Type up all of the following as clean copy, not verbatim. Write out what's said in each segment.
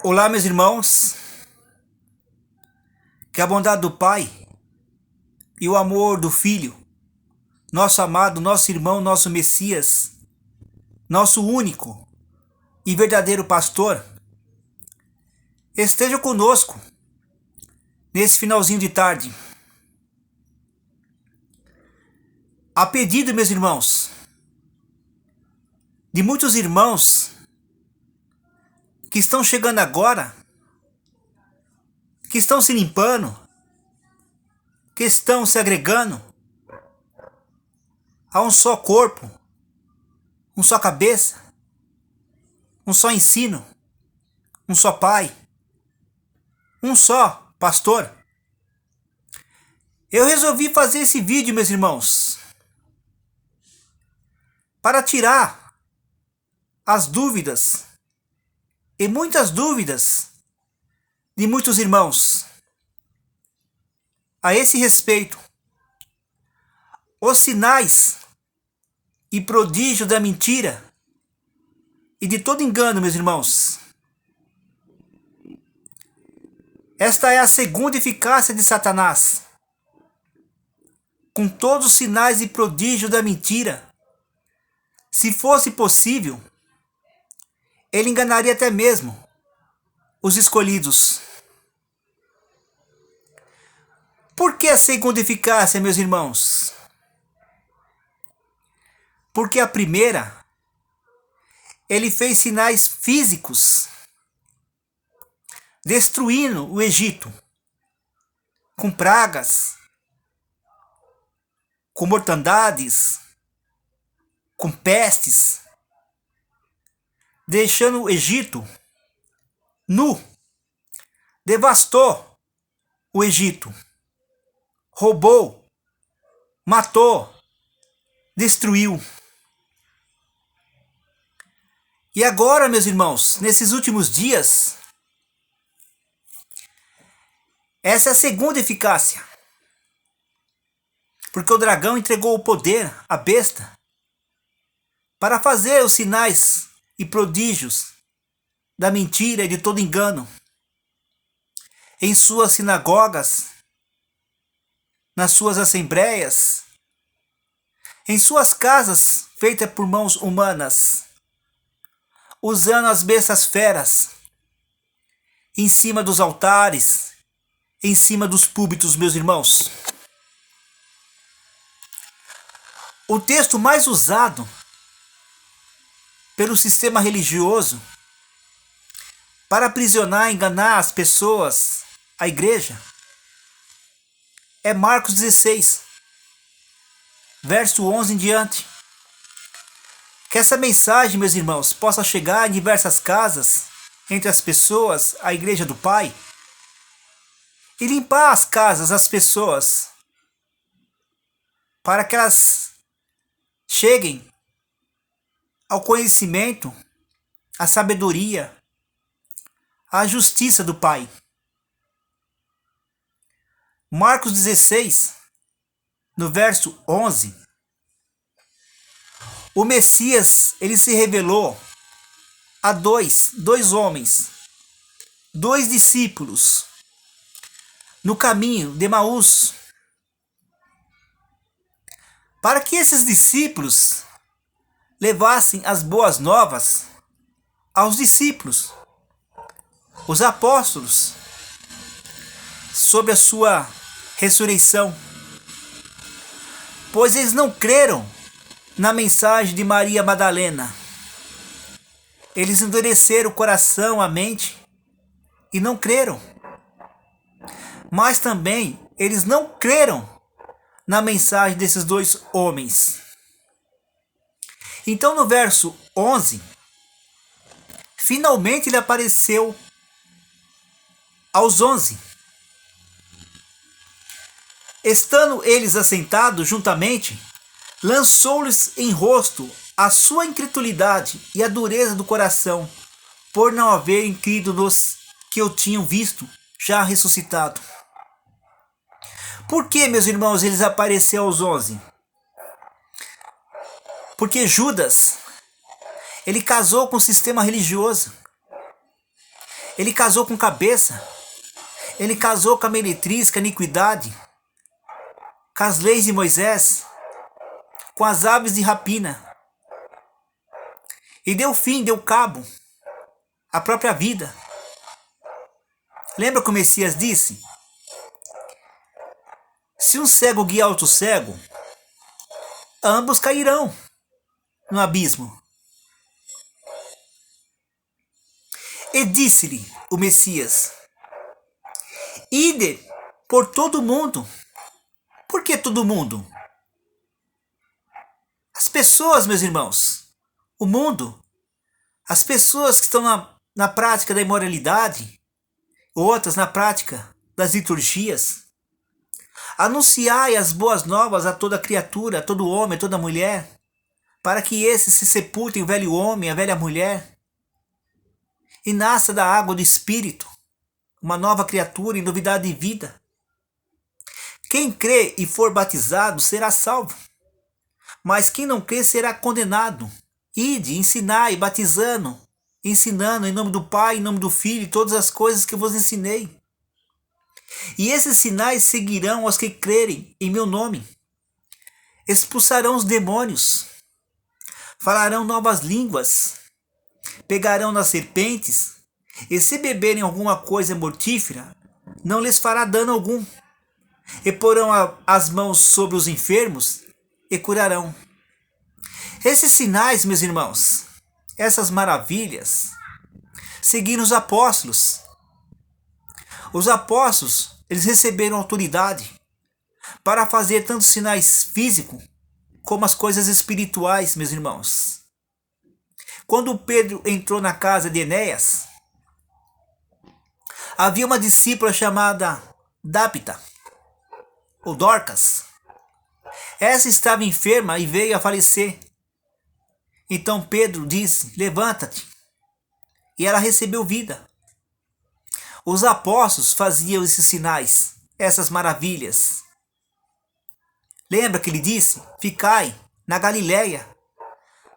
Olá, meus irmãos, que a bondade do Pai e o amor do Filho, nosso amado, nosso irmão, nosso Messias, nosso único e verdadeiro pastor, esteja conosco nesse finalzinho de tarde. A pedido, meus irmãos, de muitos irmãos que estão chegando agora, que estão se limpando, que estão se agregando a um só corpo, um só cabeça, um só ensino, um só Pai, um só pastor. Eu resolvi fazer esse vídeo, meus irmãos, para tirar as dúvidas e muitas dúvidas de muitos irmãos a esse respeito. Os sinais e prodígio da mentira e de todo engano, meus irmãos. Esta é a segunda eficácia de Satanás. Com todos os sinais e prodígio da mentira, se fosse possível, ele enganaria até mesmo os escolhidos. Por que a segunda eficácia, meus irmãos? Porque a primeira, ele fez sinais físicos, destruindo o Egito, com pragas, com mortandades, com pestes, deixando o Egito nu, devastou o Egito, roubou, matou, destruiu. E agora, meus irmãos, nesses últimos dias, essa é a segunda eficácia. Porque o dragão entregou o poder à besta para fazer os sinais e prodígios da mentira e de todo engano em suas sinagogas, nas suas assembleias, em suas casas feitas por mãos humanas, usando as bestas feras em cima dos altares, em cima dos púlpitos, meus irmãos. O texto mais usado pelo sistema religioso para aprisionar e enganar as pessoas, a igreja, é Marcos 16, verso 11 em diante. Que essa mensagem, meus irmãos, possa chegar em diversas casas, entre as pessoas, a igreja do Pai, e limpar as casas, as pessoas, para que elas cheguem ao conhecimento, à sabedoria, à justiça do Pai. Marcos 16, no verso 11, o Messias, ele se revelou a dois homens, dois discípulos, no caminho de Emaús, para que esses discípulos levassem as boas novas aos discípulos, os apóstolos, sobre a sua ressurreição, pois eles não creram na mensagem de Maria Madalena. Eles endureceram o coração, a mente, e não creram. Mas também eles não creram na mensagem desses dois homens. Então no verso 11, finalmente ele apareceu aos 11. Estando eles assentados juntamente, lançou-lhes em rosto a sua incredulidade e a dureza do coração, por não haverem crido nos que o tinham visto já ressuscitado. Por que, meus irmãos, eles apareceram aos 11? Porque Judas, ele casou com o sistema religioso. Ele casou com cabeça. Ele casou com a meretriz, com a iniquidade, com as leis de Moisés, com as aves de rapina. E deu fim, deu cabo à própria vida. Lembra que o Messias disse? Se um cego guiar outro cego, ambos cairão no abismo. E disse-lhe o Messias: ide por todo mundo. Por que todo mundo? As pessoas, meus irmãos, o mundo, as pessoas que estão na prática da imoralidade, outras na prática das liturgias. Anunciai as boas novas a toda criatura, a todo homem, a toda mulher, para que esses se sepultem, o velho homem, a velha mulher, e nasça da água do Espírito uma nova criatura em novidade de vida. Quem crê e for batizado será salvo, mas quem não crê será condenado. Ide, ensinai, batizando, ensinando em nome do Pai, em nome do Filho, todas as coisas que eu vos ensinei. E esses sinais seguirão aos que crerem em meu nome. Expulsarão os demônios, falarão novas línguas, pegarão nas serpentes, e se beberem alguma coisa mortífera, não lhes fará dano algum. E porão as mãos sobre os enfermos e curarão. Esses sinais, meus irmãos, essas maravilhas, seguiram os apóstolos. Os apóstolos, eles receberam autoridade para fazer tanto sinais físicos como as coisas espirituais, meus irmãos. Quando Pedro entrou na casa de Enéas, havia uma discípula chamada Dápita, ou Dorcas. Essa estava enferma e veio a falecer. Então Pedro disse: levanta-te. E ela recebeu vida. Os apóstolos faziam esses sinais, essas maravilhas. Lembra que ele disse: ficai na Galileia,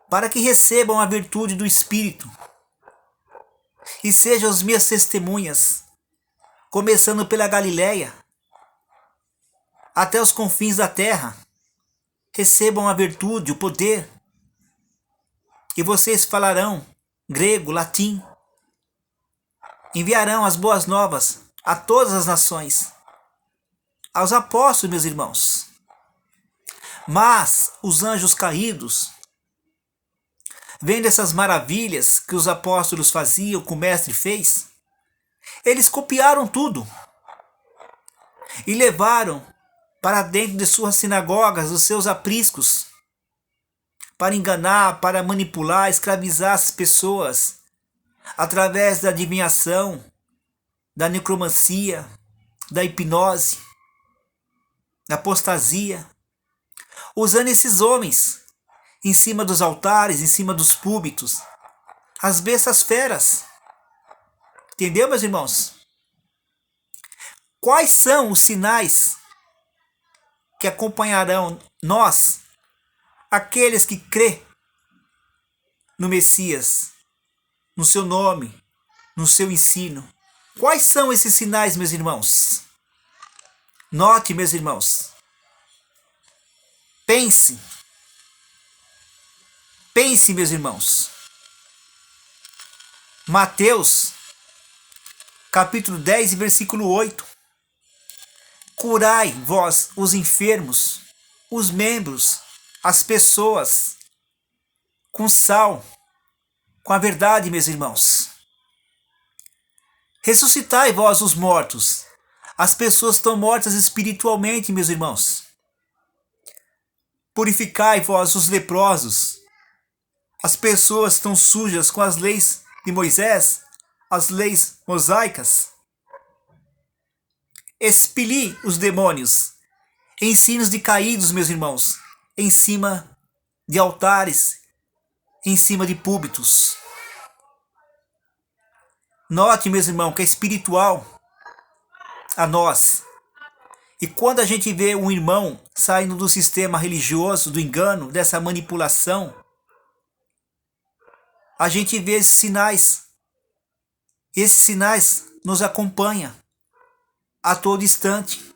para que recebam a virtude do Espírito, e sejam as minhas testemunhas, começando pela Galileia, até os confins da terra. Recebam a virtude, o poder, e vocês falarão grego, latim. Enviarão as boas novas a todas as nações, aos apóstolos, meus irmãos. Mas os anjos caídos, vendo essas maravilhas que os apóstolos faziam, que o mestre fez, eles copiaram tudo e levaram para dentro de suas sinagogas os seus apriscos, para enganar, para manipular, escravizar as pessoas, através da adivinhação, da necromancia, da hipnose, da apostasia, usando esses homens em cima dos altares, em cima dos púlpitos, as bestas feras. Entendeu, meus irmãos? Quais são os sinais que acompanharão nós, aqueles que crê no Messias, no seu nome, no seu ensino? Quais são esses sinais, meus irmãos? Note, meus irmãos. Pense, meus irmãos. Mateus, capítulo 10, versículo 8. Curai vós os enfermos, os membros, as pessoas, com sal, com a verdade, meus irmãos. Ressuscitai vós os mortos. As pessoas estão mortas espiritualmente, meus irmãos. Purificai vós os leprosos. As pessoas estão sujas com as leis de Moisés, as leis mosaicas. Expeli os demônios. Ensinos de caídos, meus irmãos, em cima de altares, em cima de púlpitos. Note, meus irmãos, que é espiritual a nós. E quando a gente vê um irmão saindo do sistema religioso, do engano, dessa manipulação, a gente vê esses sinais. Esses sinais nos acompanham a todo instante.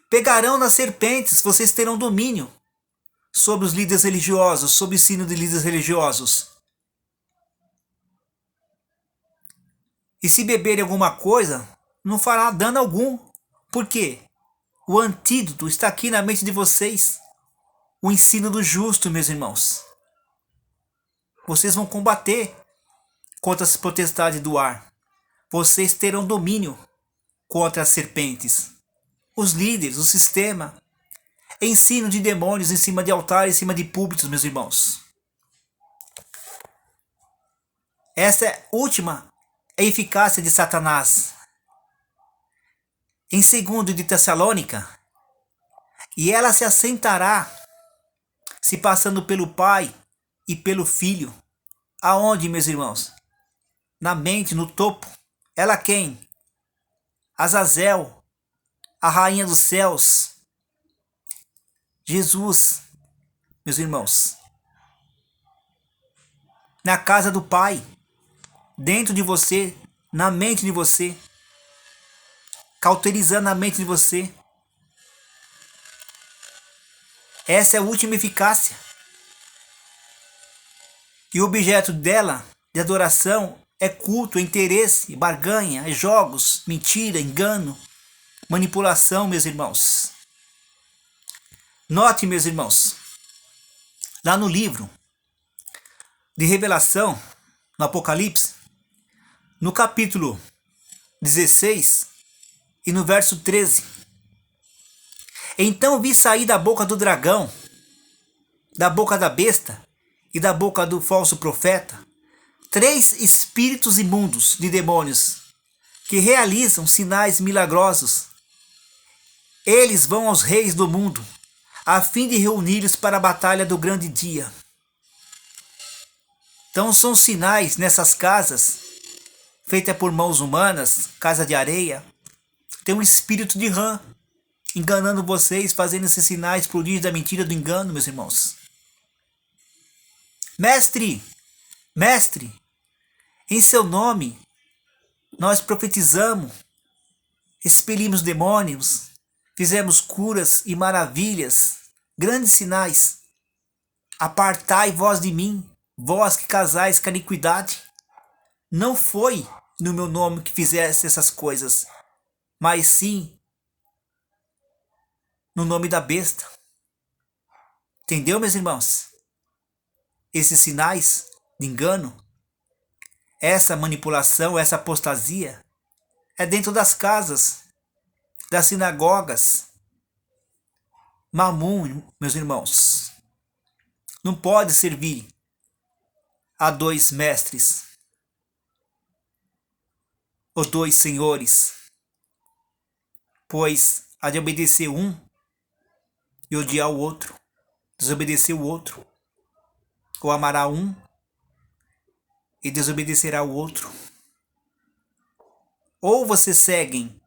Pegarão nas serpentes, vocês terão domínio sobre os líderes religiosos, sobre o ensino de líderes religiosos. E se beberem alguma coisa, não fará dano algum. Por quê? O antídoto está aqui na mente de vocês. O ensino do justo, meus irmãos. Vocês vão combater contra as potestades do ar. Vocês terão domínio contra as serpentes. Os líderes, o sistema. Ensino de demônios em cima de altares, em cima de púlpitos, meus irmãos. Essa é a última eficácia de Satanás. Em 2 de Tessalônica, e ela se assentará, se passando pelo Pai e pelo Filho. Aonde, meus irmãos? Na mente, no topo. Ela quem? Azazel, a rainha dos céus. Jesus, meus irmãos. Na casa do Pai, dentro de você, na mente de você, cauterizando a mente de você. Essa é a última eficácia. E o objeto dela, de adoração, é culto, é interesse, barganha, é jogos, mentira, engano, manipulação, meus irmãos. Note, meus irmãos, lá no livro de Revelação, no Apocalipse, no capítulo 16 e no verso 13. Então vi sair da boca do dragão, da boca da besta e da boca do falso profeta, 3 espíritos imundos de demônios, que realizam sinais milagrosos. Eles vão aos reis do mundo, a fim de reuni-los para a batalha do grande dia. Então são sinais nessas casas, feitas por mãos humanas, casa de areia. Tem um espírito de rã, enganando vocês, fazendo esses sinais, prodígios da mentira, do engano, meus irmãos. Mestre, mestre, em seu nome, nós profetizamos, expelimos demônios, fizemos curas e maravilhas, grandes sinais. Apartai vós de mim, vós que casais com a iniquidade. Não foi no meu nome que fizesse essas coisas, mas sim no nome da besta. Entendeu, meus irmãos? Esses sinais de engano, essa manipulação, essa apostasia, é dentro das casas, das sinagogas. Mamum, meus irmãos, não pode servir a 2 mestres ou 2 senhores, pois há de obedecer um e odiar o outro, desobedecer o outro, ou amará um e desobedecerá o outro. Ou vocês seguem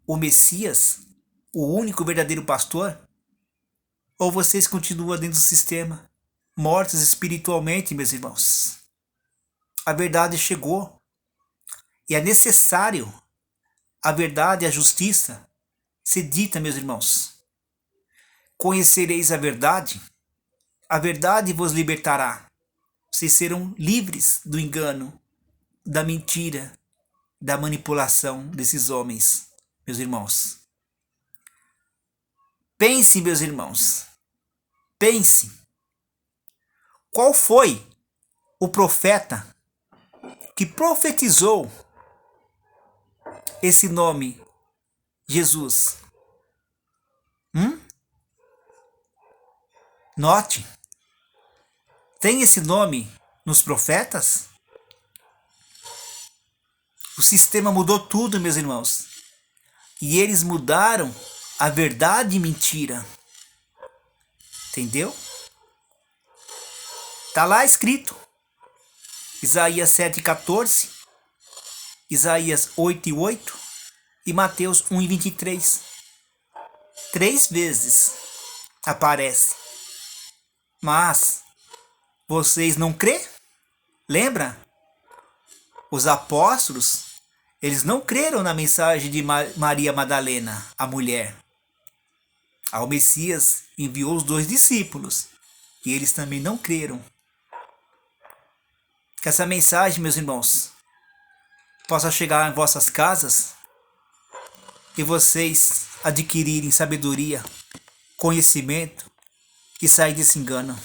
o Messias, o único verdadeiro pastor, ou vocês continuam dentro do sistema, mortos espiritualmente, meus irmãos. A verdade chegou e é necessário a verdade e a justiça ser dita, meus irmãos. Conhecereis a verdade vos libertará. Vocês serão livres do engano, da mentira, da manipulação desses homens, meus irmãos. Pense, meus irmãos, pense. Qual foi o profeta que profetizou esse nome, Jesus? Note, tem esse nome nos profetas? O sistema mudou tudo, meus irmãos. E eles mudaram a verdade e mentira. Entendeu? Está lá escrito. Isaías 7,14, Isaías 8,8 e Mateus 1,23. 3 vezes aparece. Mas vocês não crê? Lembra? Os apóstolos, eles não creram na mensagem de Maria Madalena, a mulher. Ao Messias enviou os 2 discípulos e eles também não creram. Que essa mensagem, meus irmãos, possa chegar em vossas casas e vocês adquirirem sabedoria, conhecimento e sair desse engano.